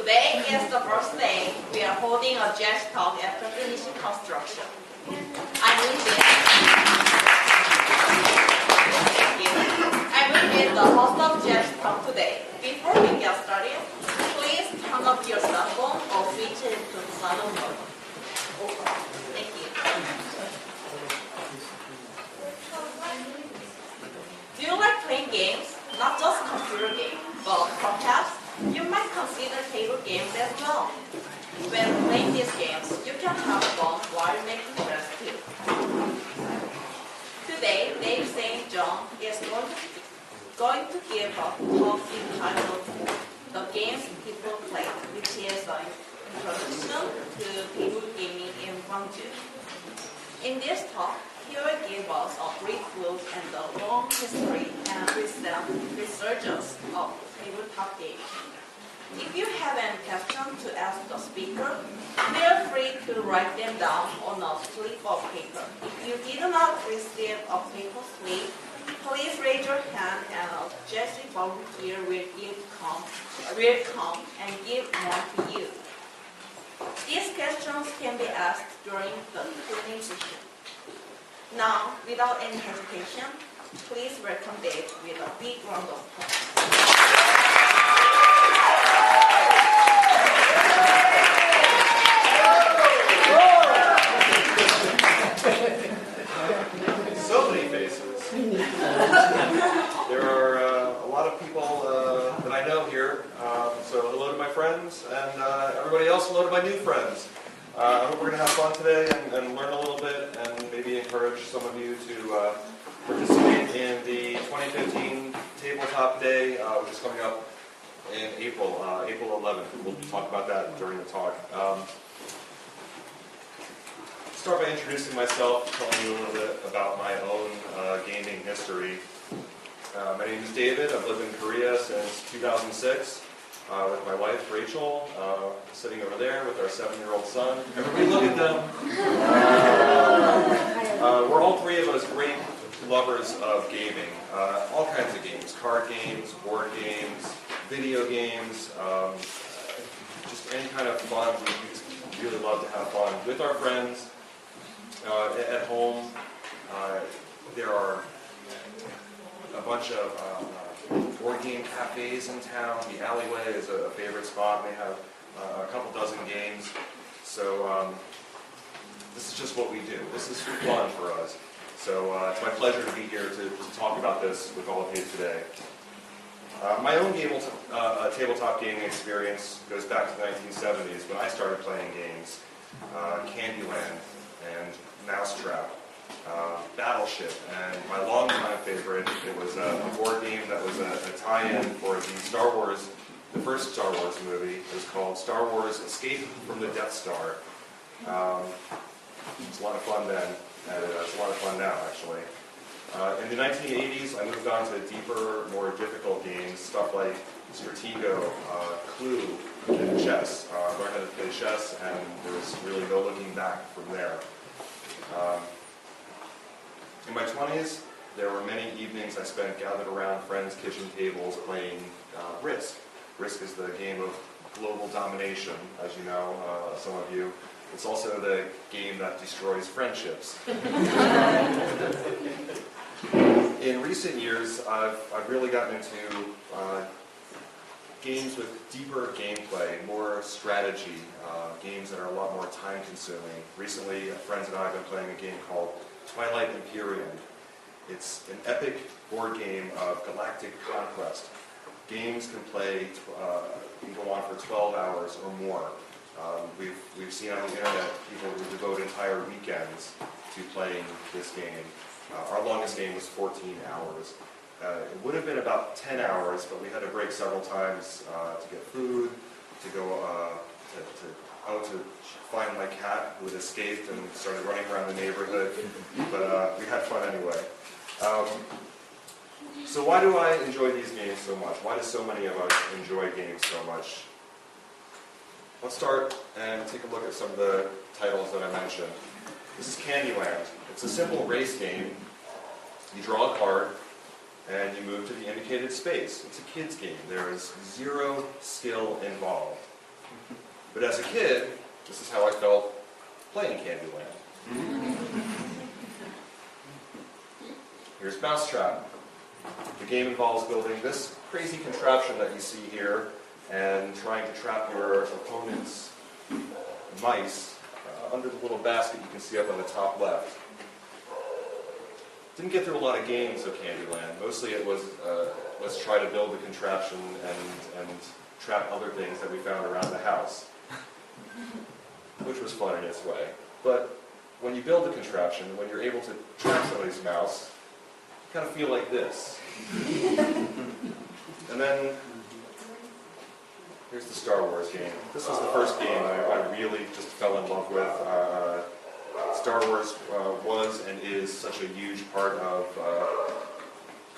Today is the first day we are holding a GIC Talk after finishing construction. I will be the host of GIC Talk today. Before we get started, please turn off your cell phone or switch it to silent mode. Thank you. Do you like playing games? Not just computer games, but perhaps you might consider table games as well. When playing these games, you can have fun while making friends too. Today, Dave St. John is going to give a talk entitled The Games People Play, which is an introduction to table gaming in Gwangju. In this talk, he will give us a brief look at the long history and recent resurgence of tabletop gaming. If you have any questions to ask the speaker, feel free to write them down on a slip of paper. If you did not receive a paper slip, please raise your hand and a GIC volunteer will come and give one to you. These questions can be asked during the Q&A session. Now, without any hesitation, please welcome Dave with a big round of applause. So many faces. There are a lot of people that I know here. So hello to my friends, and everybody else, hello to my new friends. I hope we're going to have fun today and learn a little bit and maybe encourage some of you to participate in the 2015 Tabletop Day, which is coming up in April 11th. We'll talk about that during the talk. Start by introducing myself, telling you a little bit about my own gaming history. My name is David. I've lived in Korea since 2006 with my wife, Rachel, sitting over there with our 7-year-old son. Everybody look at them. We're all three of us great lovers of gaming. All kinds of games, card games, board games, video games, just any kind of fun. We really love to have fun with our friends. At home, there are a bunch of board game cafes in town. The Alleyway is a favorite spot. They have a couple dozen games. So this is just what we do. This is fun for us. So it's my pleasure to be here to talk about this with all of you today. My own tabletop gaming experience goes back to the 1970s when I started playing games. Candyland and Mousetrap, Battleship, and my long-time favorite, it was a board game that was a tie-in for the first Star Wars movie. It was called Star Wars Escape from the Death Star. It was a lot of fun then, and it's a lot of fun now, actually. In the 1980s, I moved on to deeper, more difficult games, stuff like Stratego, Clue, and chess. I learned how to play chess, and there was really no looking back from there. In my 20s, there were many evenings I spent gathered around friends' kitchen tables playing Risk. Risk is the game of global domination, as you know, some of you. It's also the game that destroys friendships. In recent years, I've really gotten into games with deeper gameplay, more strategy, games that are a lot more time-consuming. Recently, friends and I have been playing a game called Twilight Imperium. It's an epic board game of galactic conquest. Games can go on for 12 hours or more. We've seen on the internet people who devote entire weekends to playing this game. Our longest game was 14 hours. It would have been about 10 hours, but we had to break several times to get food, to go to find my cat who had escaped and started running around the neighborhood. But we had fun anyway. So why do I enjoy these games so much? Why do so many of us enjoy games so much? Let's start and take a look at some of the titles that I mentioned. This is Candyland. It's a simple race game. You draw a card, and you move to the indicated space. It's a kid's game. There is zero skill involved. But as a kid, this is how I felt playing Candyland. Here's Mousetrap. The game involves building this crazy contraption that you see here and trying to trap your opponent's mice under the little basket you can see up on the top left. Didn't get through a lot of games of Candyland. Mostly it was, let's try to build a contraption and trap other things that we found around the house, which was fun in its way. But when you build a contraption, when you're able to trap somebody's mouse, you kind of feel like this. And then, here's the Star Wars game. This was the first game I really just fell in love with. Star Wars was and is such a huge part of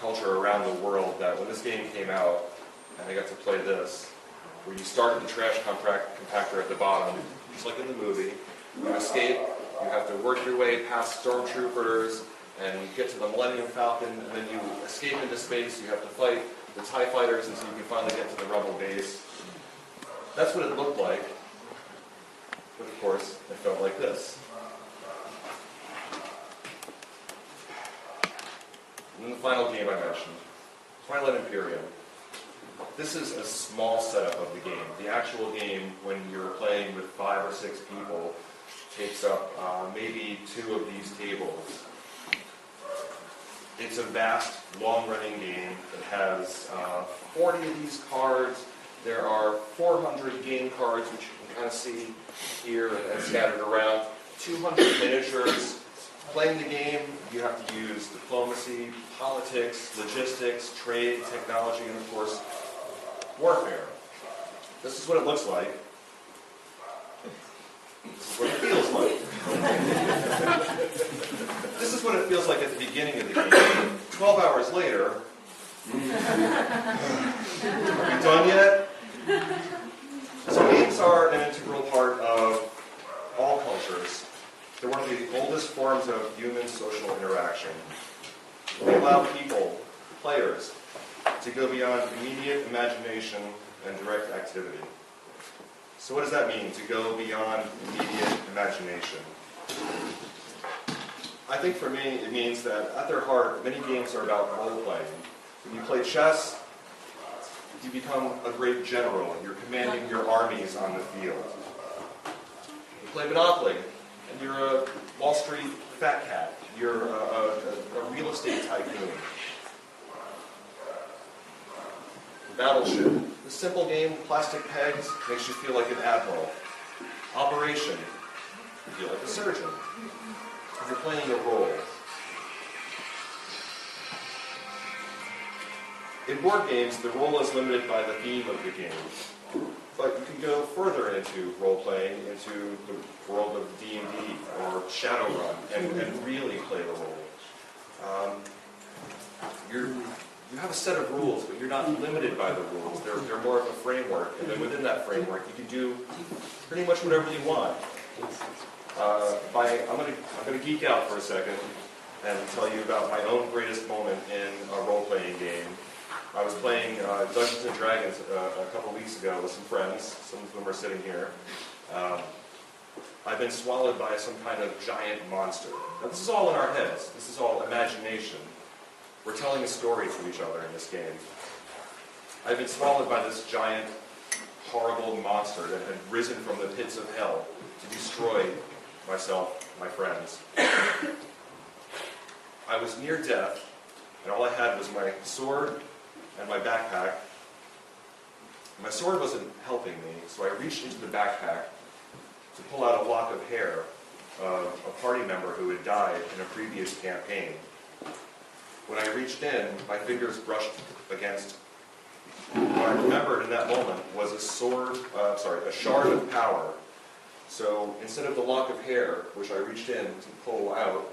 culture around the world that when this game came out, and I got to play this, where you start with the trash compactor at the bottom, just like in the movie, you escape, you have to work your way past stormtroopers, and you get to the Millennium Falcon, and then you escape into space, you have to fight the TIE fighters until you can finally get to the Rebel base. That's what it looked like, but of course, it felt like this. And then the final game I mentioned, Twilight Imperium. This is a small setup of the game. The actual game, when you're playing with 5 or 6 people, takes up maybe 2 of these tables. It's a vast, long-running game that has 40 of these cards. There are 400 game cards, which you can kind of see here and scattered around. 200 miniatures. Playing the game, you have to use diplomacy, politics, logistics, trade, technology, and of course, warfare. This is what it looks like. This is what it feels like. This is what it feels like at the beginning of the game. 12 hours later, are we done yet? So games are an integral part of all cultures. They're one of the oldest forms of human social interaction. They allow people, players, to go beyond immediate imagination and direct activity. So what does that mean, to go beyond immediate imagination? I think for me, it means that at their heart, many games are about role-playing. When you play chess, you become a great general. You're commanding your armies on the field. You play Monopoly, and you're a Wall Street fat cat. You're a real estate tycoon. Battleship. The simple game, plastic pegs, makes you feel like an admiral. Operation. You feel like a surgeon. You're playing a role. In board games, the role is limited by the theme of the game. But you can go further into role-playing, into the world of D&D or Shadowrun, and really play the role. You have a set of rules, but you're not limited by the rules. They're more of a framework, and then within that framework, you can do pretty much whatever you want. I'm going to geek out for a second and tell you about my own greatest moment in a role-playing game. I was playing Dungeons & Dragons a couple weeks ago with some friends. Some of them are sitting here. I've been swallowed by some kind of giant monster. Now, this is all in our heads. This is all imagination. We're telling a story to each other in this game. I've been swallowed by this giant, horrible monster that had risen from the pits of hell to destroy myself, my friends. I was near death, and all I had was my sword and my backpack. My sword wasn't helping me, so I reached into the backpack to pull out a lock of hair of a party member who had died in a previous campaign. When I reached in, my fingers brushed against what I remembered in that moment was a shard of power. So instead of the lock of hair, which I reached in to pull out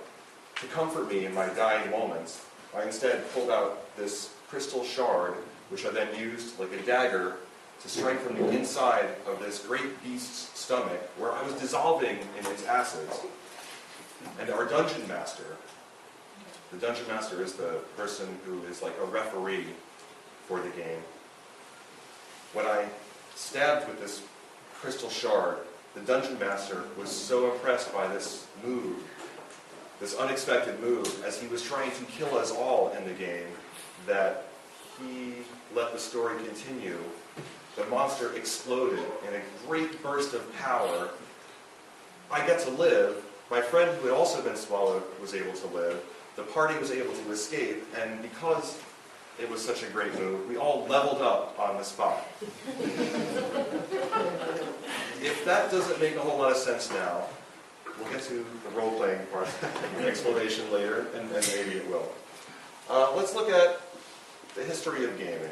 to comfort me in my dying moments, I instead pulled out this crystal shard, which I then used like a dagger to strike from the inside of this great beast's stomach, where I was dissolving in its acids. And our dungeon master, the dungeon master is the person who is like a referee for the game. When I stabbed with this crystal shard, the dungeon master was so impressed by this move, this unexpected move, as he was trying to kill us all in the game, that he let the story continue. The monster exploded in a great burst of power. I got to live. My friend who had also been swallowed was able to live. The party was able to escape, and because it was such a great move, we all leveled up on the spot. If that doesn't make a whole lot of sense now, we'll get to the role-playing part, explanation later, and maybe it will. Let's look at the history of gaming.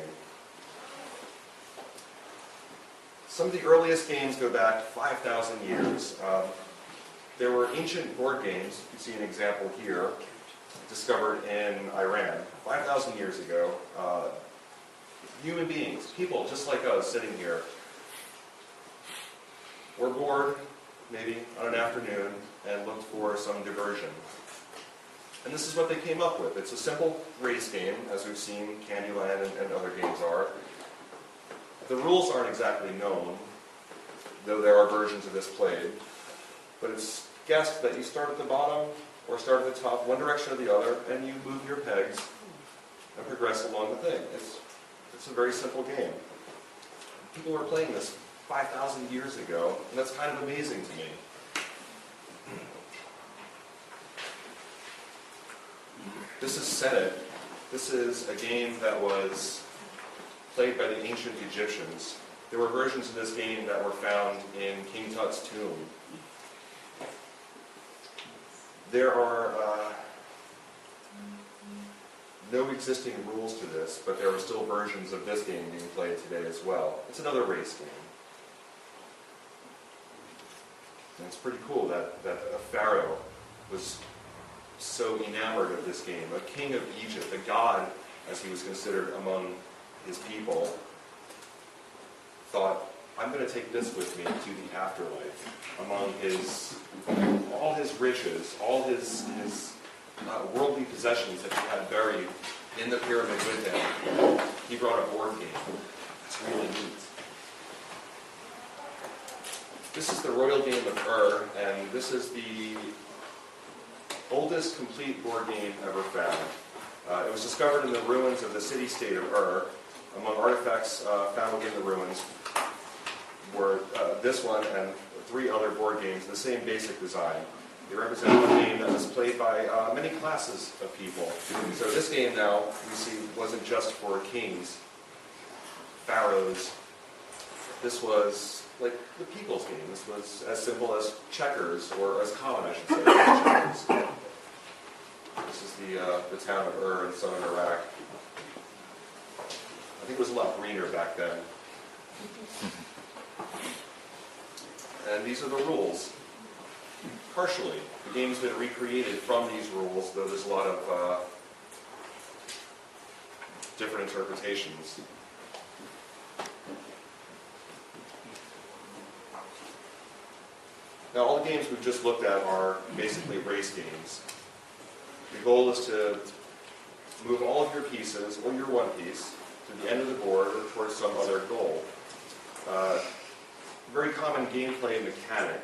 Some of the earliest games go back 5,000 years. There were ancient board games, you can see an example here, discovered in Iran 5,000 years ago. Human beings, people just like us sitting here, were bored maybe on an afternoon and looked for some diversion. And this is what they came up with. It's a simple race game, as we've seen Candyland and other games are. The rules aren't exactly known, though there are versions of this played, but it's guessed that you start at the bottom or start at the top, one direction or the other, and you move your pegs and progress along the thing. It's a very simple game. People were playing this 5,000 years ago, and that's kind of amazing to me. This is Senet. This is a game that was played by the ancient Egyptians. There were versions of this game that were found in King Tut's tomb. There are no existing rules to this, but there are still versions of this game being played today as well. It's another race game. And it's pretty cool that a pharaoh was so enamored of this game. A king of Egypt, a god, as he was considered among his people, thought, I'm going to take this with me to the afterlife. Among all his riches, all his worldly possessions that he had buried in the pyramid with him, he brought a board game. It's really neat. This is the royal game of Ur, and this is the oldest complete board game ever found. It was discovered in the ruins of the city-state of Ur. Among artifacts found within the ruins were this one and 3 other board games, the same basic design. They represent a game that was played by many classes of people. So this game now, we see, wasn't just for kings, pharaohs. This was like the people's game. This was as simple as checkers, or as common, I should say, as checkers. This is the town of Ur in southern Iraq. I think it was a lot greener back then. And these are the rules. Partially. The game's been recreated from these rules, though there's a lot of different interpretations. Now, all the games we've just looked at are basically race games. The goal is to move all of your pieces, or your one piece, to the end of the board or towards some other goal. Very common gameplay mechanic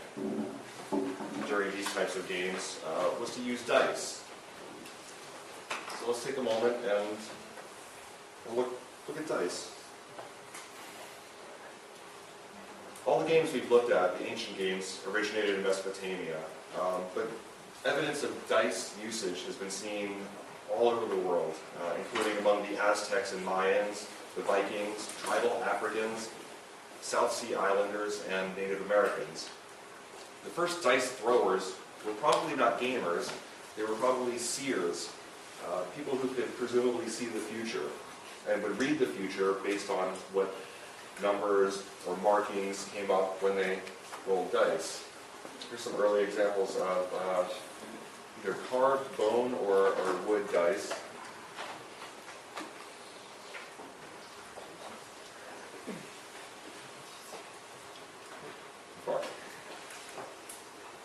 during these types of games was to use dice. So let's take a moment and look at dice. All the games we've looked at, the ancient games, originated in Mesopotamia, but evidence of dice usage has been seen all over the world, including among the Aztecs and Mayans, the Vikings, tribal Africans, South Sea Islanders, and Native Americans. The first dice throwers were probably not gamers, they were probably seers, people who could presumably see the future, and would read the future based on what numbers or markings came up when they rolled dice. Here's some early examples of either carved bone or wood dice.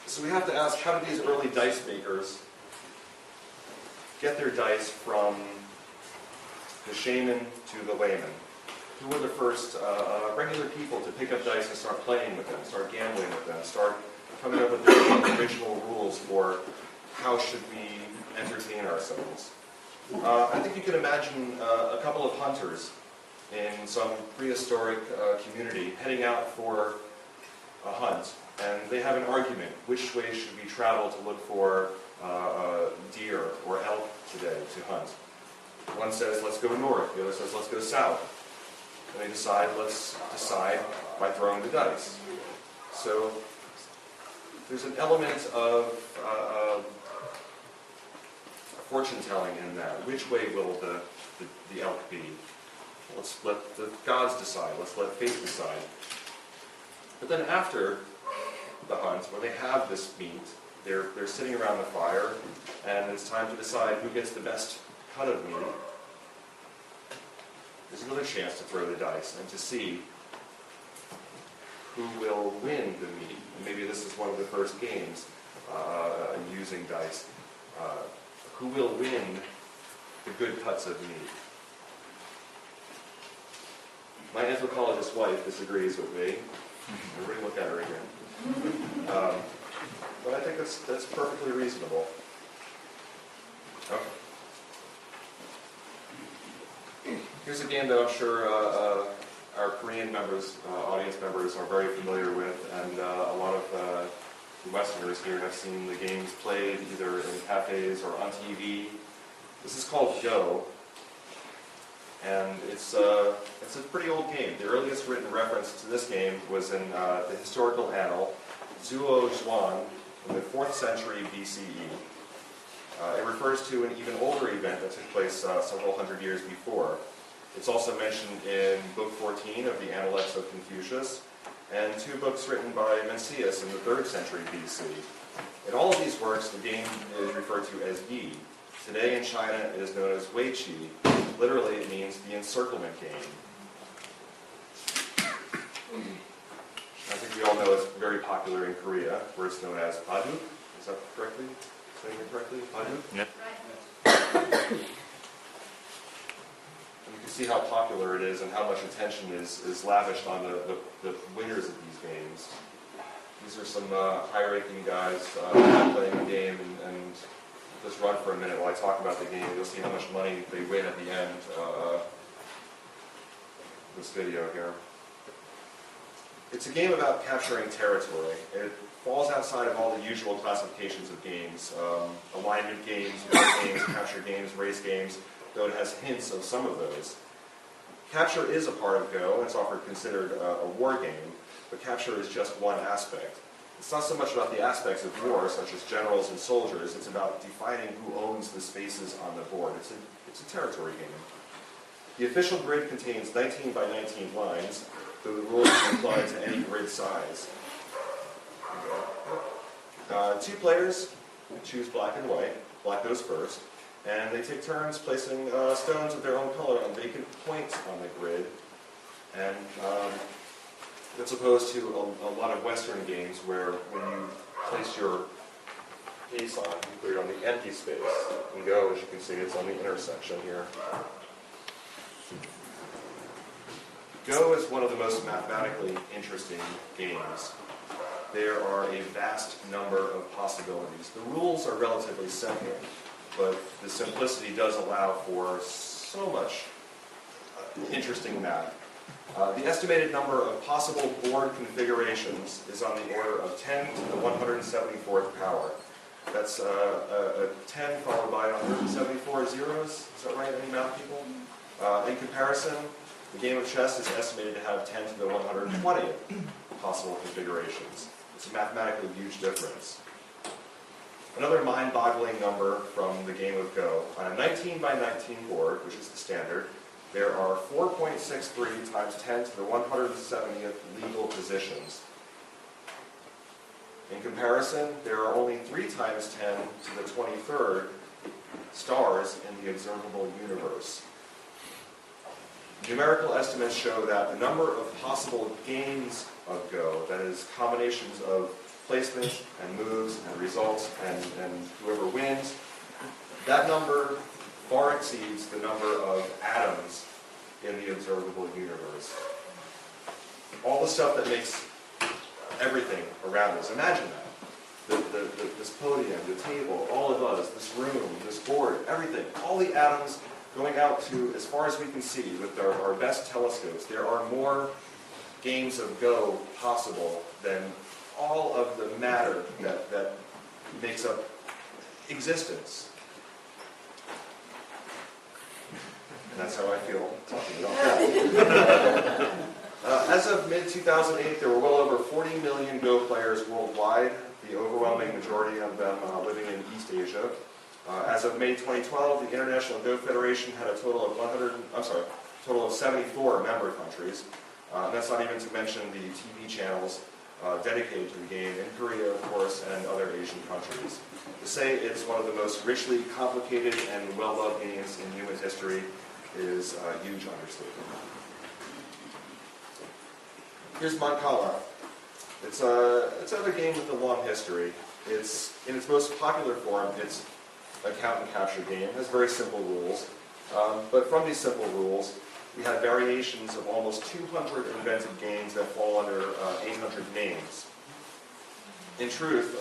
So we have to ask, how did these early dice makers get their dice from the shaman to the layman? Who were the first regular people to pick up dice and start playing with them, start gambling with them, start coming up with their own original rules for how should we entertain ourselves? I think you can imagine a couple of hunters in some prehistoric community heading out for a hunt, and they have an argument. Which way should we travel to look for deer or elk today to hunt? One says, let's go north. The other says, let's go south. And they decide, let's decide by throwing the dice. So there's an element of fortune telling in that. Which way will the elk be? Let's let the gods decide. Let's let fate decide. But then after the hunt, when they have this meat, they're sitting around the fire, and it's time to decide who gets the best cut of meat. There's another chance to throw the dice and to see who will win the meat. And maybe this is one of the first games using dice. Who will win the good cuts of meat? My anthropologist wife disagrees with me. Everybody look at her again. But I think that's perfectly reasonable. Okay. Here's a game that I'm sure our Korean members, audience members, are very familiar with, and a lot of the Westerners here have seen the games played either in cafes or on TV. This is called Go, and it's a pretty old game. The earliest written reference to this game was in the historical annal Zuo Zhuan in the 4th century BCE. It refers to an even older event that took place several hundred years before. It's also mentioned in Book 14 of the Analects of Confucius, and 2 books written by Mencius in the 3rd century BC. In all of these works, the game is referred to as Yi. Today in China, it is known as Wei Qi. Literally, it means the encirclement game. I think we all know it's very popular in Korea, where it's known as Baduk. Is that correctly? Saying it correctly? Baduk? Yep. And you can see how popular it is and how much attention is lavished on the winners of these games. These are some high-ranking guys playing the game, and just run for a minute while I talk about the game. You'll see how much money they win at the end of this video here. It's a game about capturing territory. It falls outside of all the usual classifications of games. Alignment games, war games, capture games, race games, though it has hints of some of those. Capture is a part of Go, and it's often considered a war game, but capture is just one aspect. It's not so much about the aspects of war, such as generals and soldiers. It's about defining who owns the spaces on the board. It's a territory game. The official grid contains 19 by 19 lines, though the rules can apply to any grid size. 2 players choose black and white. Black goes first, and they take turns placing stones of their own color on vacant points on the grid. And that's opposed to a lot of Western games where when you place your piece on, you put it on the empty space. In Go, as you can see, it's on the intersection here. Go is one of the most mathematically interesting games. There are a vast number of possibilities. The rules are relatively simple, but the simplicity does allow for so much interesting math. The estimated number of possible board configurations is on the order of 10 to the 174th power. That's a 10 followed by 174 zeros. Is that right, any math people? In comparison, the game of chess is estimated to have 10 to the 120th possible configurations. It's a mathematically huge difference. Another mind-boggling number from the game of Go. On a 19 by 19 board, which is the standard, there are 4.63 times 10 to the 170th legal positions. In comparison, there are only 3 times 10 to the 23rd stars in the observable universe. Numerical estimates show that the number of possible games of Go, that is, combinations of placement and moves and results and whoever wins, that number far exceeds the number of atoms in the observable universe. All the stuff that makes everything around us. Imagine that. This podium, the table, all of us, this room, this board, everything. All the atoms going out to as far as we can see with our best telescopes. There are more games of Go possible than all of the matter that makes up existence. And that's how I feel talking about that. As of mid-2008, there were well over 40 million Go players worldwide, the overwhelming majority of them living in East Asia. As of May 2012, the International Go Federation had a total of 74 member countries. That's not even to mention the TV channels dedicated to the game in Korea, of course, and other Asian countries. To say it's one of the most richly complicated and well-loved games in human history is a huge understatement. Here's Mancala. It's another game with a long history. It's, in its most popular form, it's a count and capture game. It has very simple rules. But from these simple rules, we have variations of almost 200 invented games that fall under 800 names. In truth,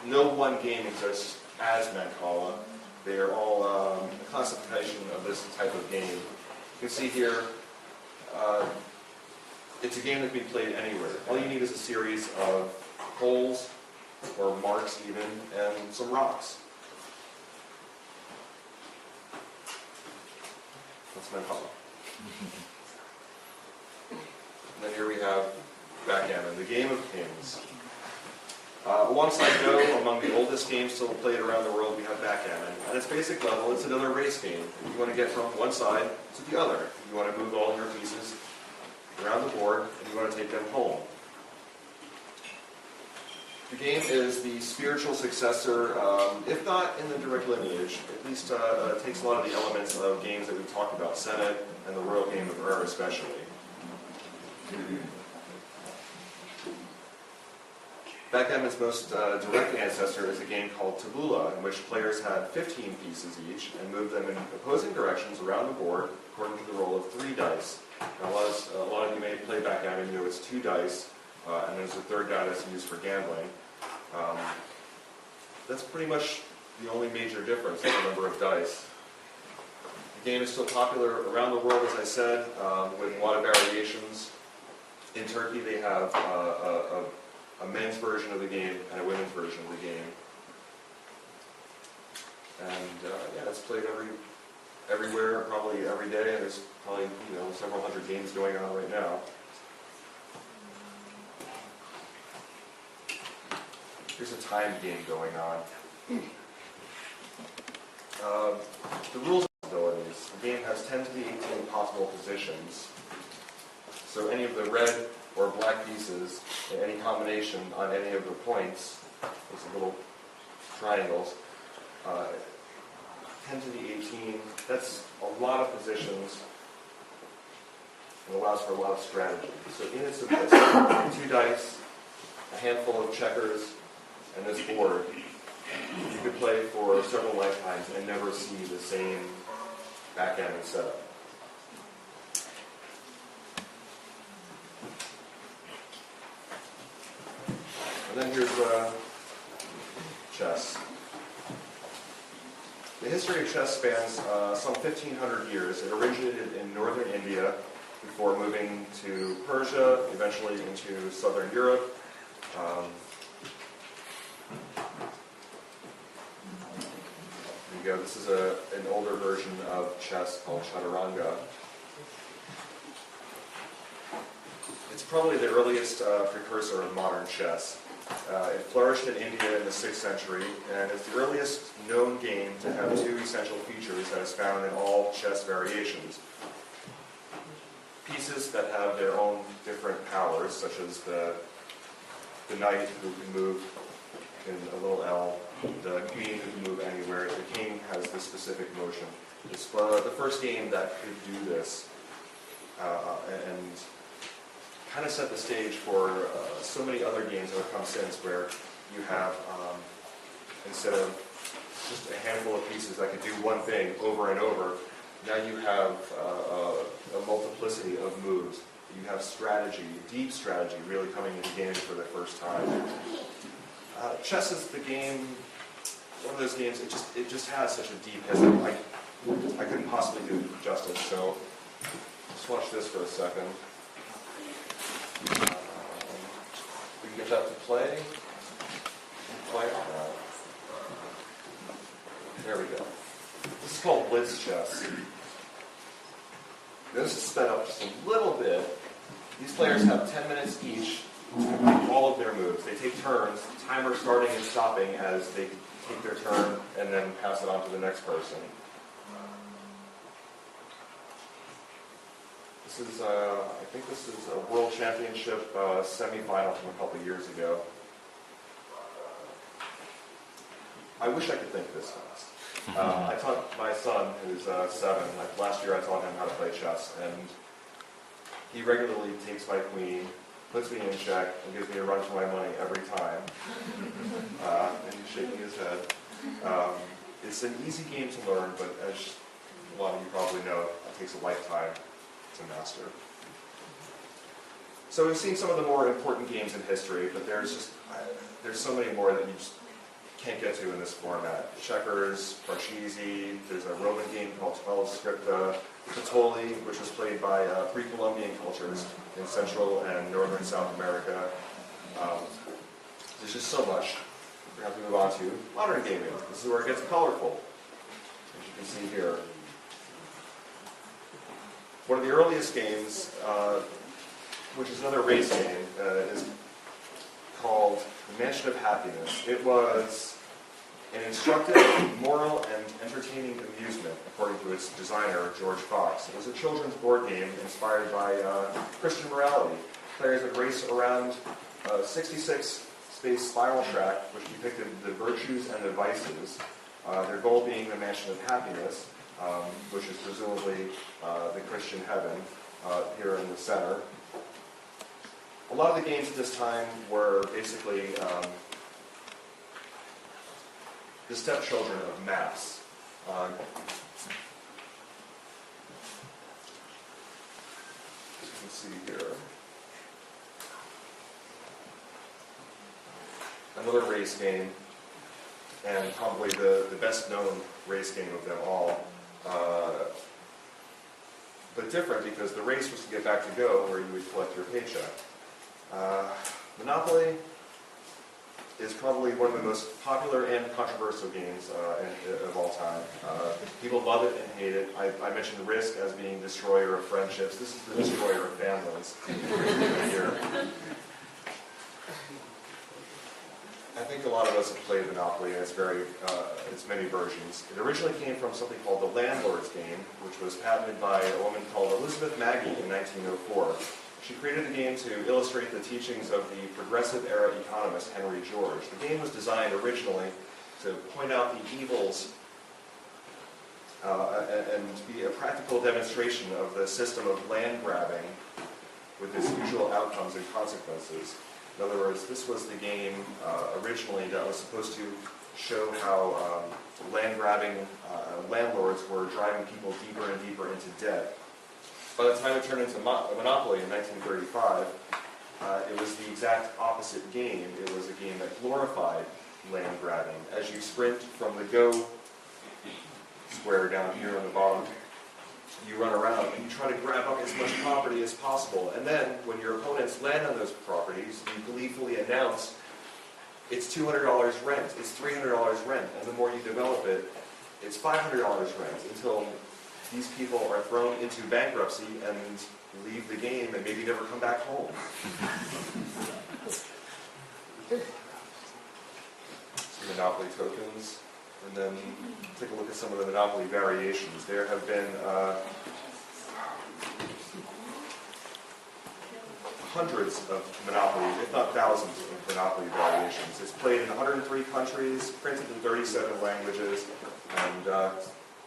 no one game exists as Mancala. They are all a classification of this type of game. You can see here, it's a game that can be played anywhere. All you need is a series of holes, or marks even, and some rocks. That's Mancala. And then here we have Backgammon, the game of kings. Alongside Go, among the oldest games still played around the world, we have Backgammon. At its basic level, it's another race game. You want to get from one side to the other. You want to move all your pieces around the board, and you want to take them home. The game is the spiritual successor, if not in the direct lineage, at least takes a lot of the elements of games that we've talked about, Senate and the Royal Game of Ur especially. Backgammon's most direct ancestor is a game called Tabula, in which players had 15 pieces each and moved them in opposing directions around the board according to the roll of 3 dice. Now, a lot of you may play Backgammon, you know it's 2 dice, and there's a third die that's used for gambling. That's pretty much the only major difference in the number of dice. The game is still popular around the world, as I said, with a lot of variations. In Turkey, they have a men's version of the game and a women's version of the game. And yeah, it's played everywhere, probably every day. There's probably several hundred games going on right now. Here's a time game going on. The rules and abilities. The game has 10 to the 18 possible positions. So any of the red or black pieces in any combination on any of the points, those little triangles, 10 to the 18, that's a lot of positions and allows for a lot of strategy. So in its simplicity, 2 dice, a handful of checkers, and this board, you could play for several lifetimes and never see the same backgammon setup. And then here's chess. The history of chess spans some 1,500 years. It originated in northern India before moving to Persia, eventually into southern Europe. There you go. This is an older version of chess called Chaturanga. It's probably the earliest precursor of modern chess. It flourished in India in the 6th century, and it's the earliest known game to have 2 essential features that is found in all chess variations. Pieces that have their own different powers, such as the knight who can move in a little L, the queen who can move anywhere, the king has this specific motion. It's the first game that could do this, and kind of set the stage for so many other games that have come since, where you have, instead of just a handful of pieces that could do one thing over and over, Now you have a multiplicity of moves. You have strategy, deep strategy, really coming into gaming for the first time. Chess is the game, one of those games, it just has such a deep history. I couldn't possibly do it justice, so just watch this for a second. We can get that to play. There we go. This is called blitz chess. This is sped up just a little bit. These players have 10 minutes each to complete all of their moves. They take turns, timer starting and stopping as they take their turn and then pass it on to the next person. This is, I think this is a World Championship semifinal from a couple years ago. I wish I could think this fast. I taught my son, who's 7, last year I taught him how to play chess, and he regularly takes my queen, puts me in check, and gives me a run for my money every time. And he's shaking his head. It's an easy game to learn, but as a lot of you probably know, it takes a lifetime to master. So we've seen some of the more important games in history, but there's so many more that you just can't get to in this format. Checkers, Parcheesi, there's a Roman game called 12 Scripta, Patoli, which was played by pre-Columbian cultures in Central and Northern South America. There's just so much. We have to move on to modern gaming. This is where it gets colorful, as you can see here. One of the earliest games, which is another race game, is called The Mansion of Happiness. It was an instructive, moral, and entertaining amusement, according to its designer, George Fox. It was a children's board game inspired by Christian morality. Players would race around a 66-space spiral track, which depicted the virtues and the vices, their goal being the Mansion of Happiness, which is presumably the Christian heaven here in the center. A lot of the games at this time were basically the stepchildren of maps. As you can see here. Another race game, and probably the best known race game of them all. But different because the race was to get back to go where you would collect your paycheck. Monopoly is probably one of the most popular and controversial games of all time. People love it and hate it. I mentioned Risk as being destroyer of friendships. This is the destroyer of families here. I think a lot of us have played Monopoly, and it's many versions. It originally came from something called the Landlord's Game, which was patented by a woman called Elizabeth Maggie in 1904. She created the game to illustrate the teachings of the progressive-era economist Henry George. The game was designed originally to point out the evils and be a practical demonstration of the system of land grabbing with its usual outcomes and consequences. In other words, this was the game originally that was supposed to show how land-grabbing landlords were driving people deeper and deeper into debt. By the time it turned into Monopoly in 1935, it was the exact opposite game. It was a game that glorified land-grabbing. As you sprint from the go square down here on the bottom, you run around and you try to grab up as much property as possible. And then, when your opponents land on those properties, you gleefully announce, it's $200 rent, it's $300 rent, and the more you develop it, it's $500 rent, until these people are thrown into bankruptcy and leave the game and maybe never come back home. Some Monopoly tokens. And then take a look at some of the Monopoly variations. There have been hundreds of Monopoly, if not thousands of Monopoly variations. It's played in 103 countries, printed in 37 languages, and you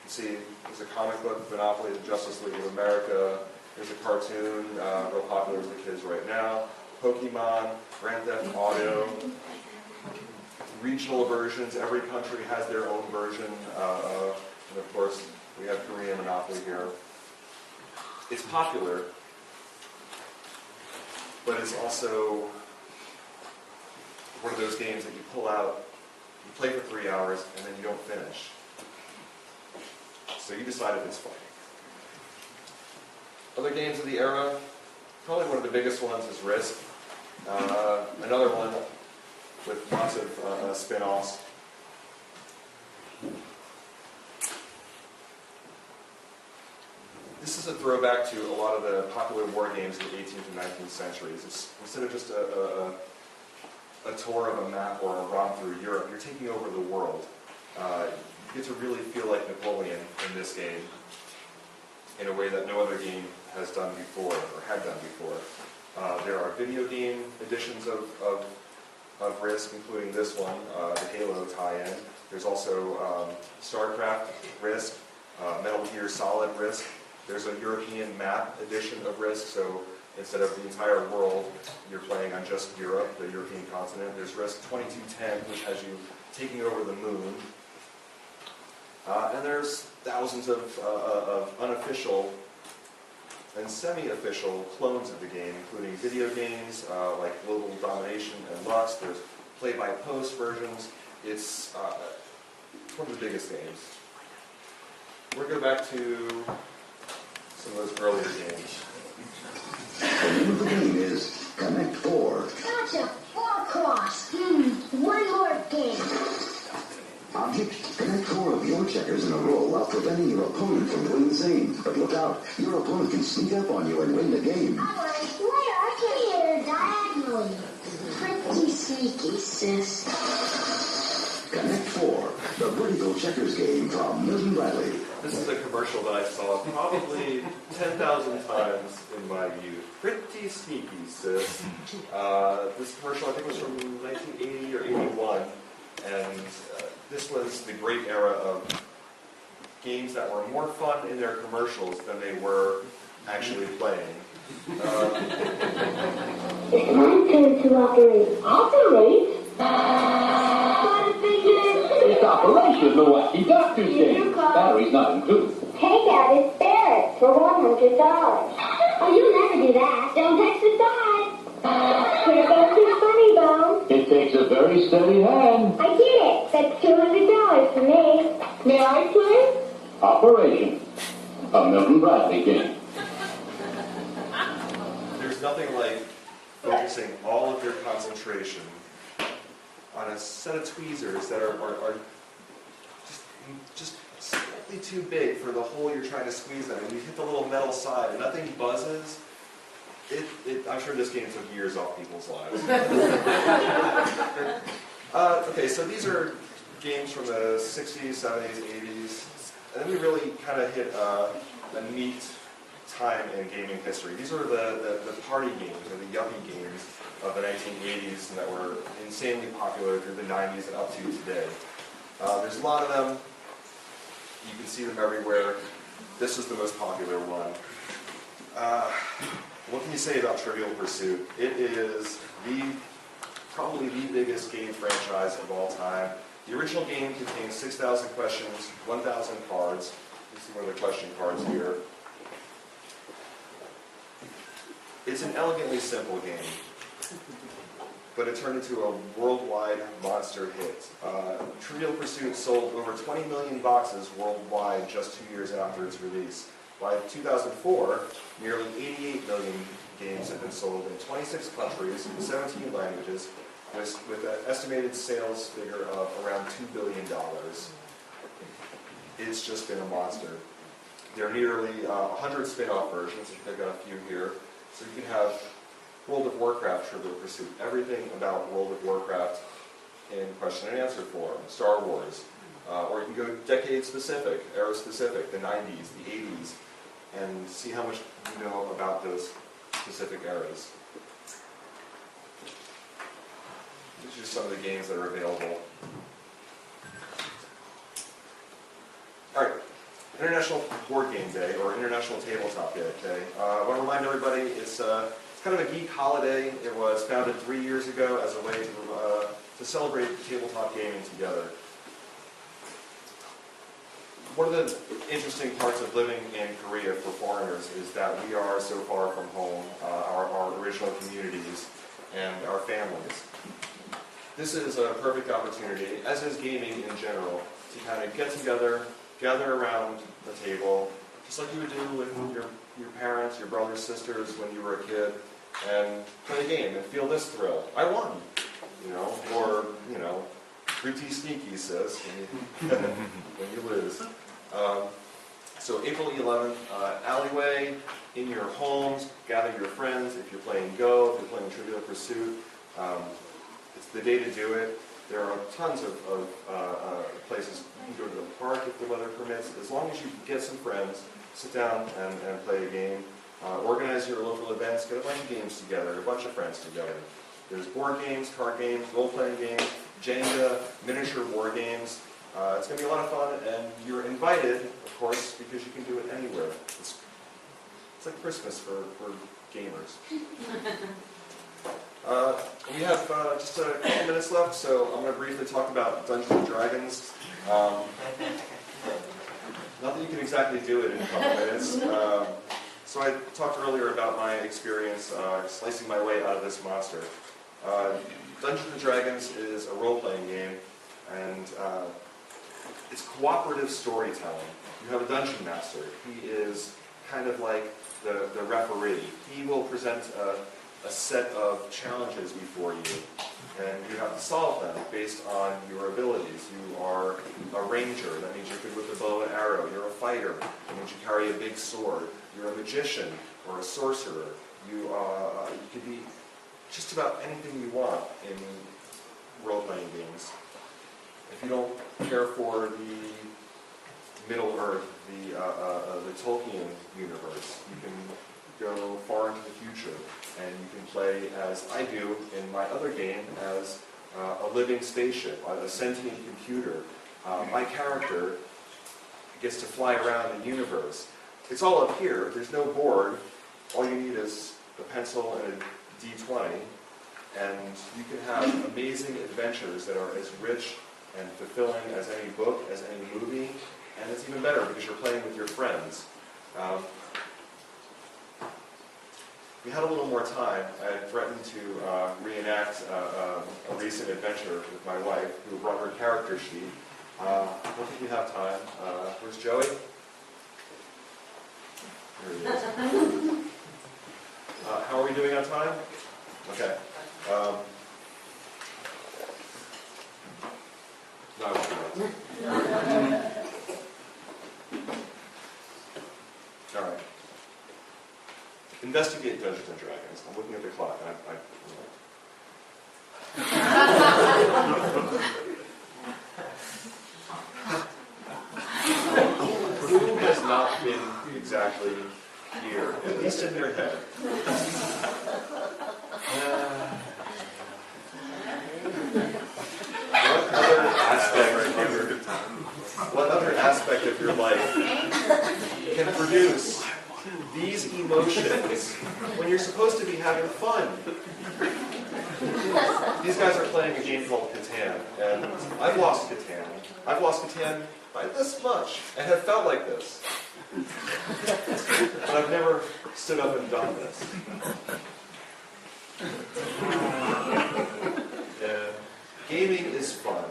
see there's a comic book, Monopoly, the Justice League of America. There's a cartoon, real popular with the kids right now. Pokemon, Grand Theft Auto. Regional versions, every country has their own version, and of course We have Korean Monopoly here. It's popular, but it's also one of those games that you pull out, you play for 3 hours, and then you don't finish. So you decide if it's fun. Other games of the era, probably one of the biggest ones is Risk. Another one with lots of spin-offs. This is a throwback to a lot of the popular war games in the 18th and 19th centuries. It's, instead of just a tour of a map or a romp through Europe, you're taking over the world. You get to really feel like Napoleon in this game in a way that no other game has done before, or had done before. There are video game editions of Risk, including this one, the Halo tie-in. There's also StarCraft Risk, Metal Gear Solid Risk. There's a European map edition of Risk, so instead of the entire world, you're playing on just Europe, the European continent. There's Risk 2210, which has you taking over the moon. And there's thousands of unofficial and semi-official clones of the game, including video games like Global Domination and Lux. There's play-by-post versions. It's one of the biggest games. We're going to go back to some of those earlier games. The name of the game is Connect 4. Gotcha! 4 cross. One more game. Object, connect 4 of your checkers in a row while preventing your opponent from doing the same. But look out, your opponent can sneak up on you and win the game. Alright, where are you here diagonally? Pretty sneaky, sis. Connect 4, the vertical checkers game from Milton Bradley. This is a commercial that I saw probably 10,000 times in my youth. Pretty sneaky, sis. This commercial, I think, was from 1980 or 81. And this was the great era of games that were more fun in their commercials than they were actually playing. It's my turn to operate. Operate? It's Operation Milwaukee Doctor's Game. Batteries not included. Take out his ferret for $100. Oh, you'll never do that. Don't touch the side. Here goes his funny bone. It takes a very steady hand. I get it. That's $200 for me. May I play? Operation. A Milton Bradley game. There's nothing like focusing all of your concentration on a set of tweezers that are just slightly too big for the hole you're trying to squeeze them. And you hit the little metal side and nothing buzzes. I'm sure this game took years off people's lives. Okay, so these are games from the 60s, 70s, 80s. And then we really kind of hit a neat time in gaming history. These are the party games, or the yuppie games of the 1980s that were insanely popular through the 90s and up to today. There's a lot of them. You can see them everywhere. This is the most popular one. What can you say about Trivial Pursuit? It is probably the biggest game franchise of all time. The original game contains 6,000 questions, 1,000 cards. You see one of the question cards here. It's an elegantly simple game, but it turned into a worldwide monster hit. Trivial Pursuit sold over 20 million boxes worldwide just 2 years after its release. By 2004, nearly 88 million games had been sold in 26 countries, in 17 languages, with an estimated sales figure of around $2 billion. It's just been a monster. There are nearly 100 spin-off versions. I've got a few here. So you can have World of Warcraft Trivial Pursuit, everything about World of Warcraft in question and answer form, Star Wars. Or you can go decade-specific, era-specific, the 90s, the 80s, and see how much you know about those specific eras. These are just some of the games that are available. All right, International Board Game Day, or International Tabletop Day. I want to remind everybody, it's kind of a geek holiday. It was founded 3 years ago as a way to celebrate tabletop gaming together. One of the interesting parts of living in Korea for foreigners is that we are so far from home, our original communities, and our families. This is a perfect opportunity, as is gaming in general, to kind of get together, gather around the table, just like you would do with your parents, your brothers, sisters when you were a kid, and play a game and feel this thrill. I won, or, pretty sneaky, sis, when you lose. So April 11th, alleyway, in your homes, gather your friends. If you're playing Go, if you're playing Trivial Pursuit, it's the day to do it. There are tons of places. You can go to the park if the weather permits. As long as you get some friends, sit down and play a game. Organize your local events, get a bunch of games together, a bunch of friends together. There's board games, card games, role-playing games, Jenga, miniature war games. It's going to be a lot of fun, and you're invited, of course, because you can do it anywhere. It's like Christmas for gamers. We have just a couple minutes left, so I'm going to briefly talk about Dungeons & Dragons. Not that you can exactly do it in a couple minutes. So I talked earlier about my experience slicing my way out of this monster. Dungeons & Dragons is a role-playing game, and it's cooperative storytelling. You have a dungeon master. He is kind of like the referee. He will present a set of challenges before you, and you have to solve them based on your abilities. You are a ranger. That means you're good with the bow and arrow. You're a fighter. That means you carry a big sword. You're a magician or a sorcerer. You could be just about anything you want in role-playing games. If you don't care for the Middle Earth, the Tolkien universe, you can go far into the future, and you can play, as I do in my other game, as a living spaceship, a sentient computer. My character gets to fly around the universe. It's all up here. There's no board. All you need is a pencil and a D20, and you can have amazing adventures that are as rich and fulfilling as any book, as any movie, and it's even better because you're playing with your friends. We had a little more time. I had threatened to reenact a recent adventure with my wife, who brought her character sheet. I don't think we have time. Where's Joey? Here he is. How are we doing on time? Okay. No, I won't. All right. Investigate Dungeons & Dragons. I'm looking at the clock. Who has not been exactly here, at least in their head? What other aspect of your life can produce these emotions when you're supposed to be having fun? These guys are playing a game called Catan, and I've lost Catan. I've lost Catan by this much, and have felt like this. But I've never stood up and done this. Gaming is fun.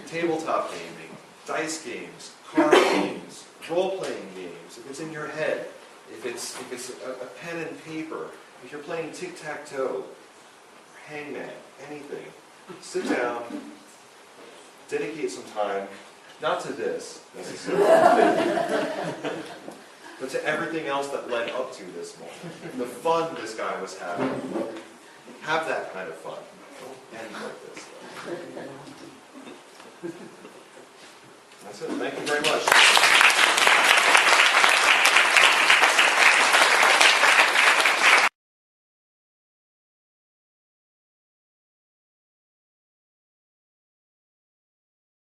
Tabletop gaming, dice games, card games, role-playing games. If it's in your head, if it's a pen and paper, if you're playing tic-tac-toe, hangman, anything, sit down, dedicate some time, not to this necessarily, but to everything else that led up to this moment. The fun this guy was having. Have that kind of fun. Don't end like this. That's it. Thank you very much.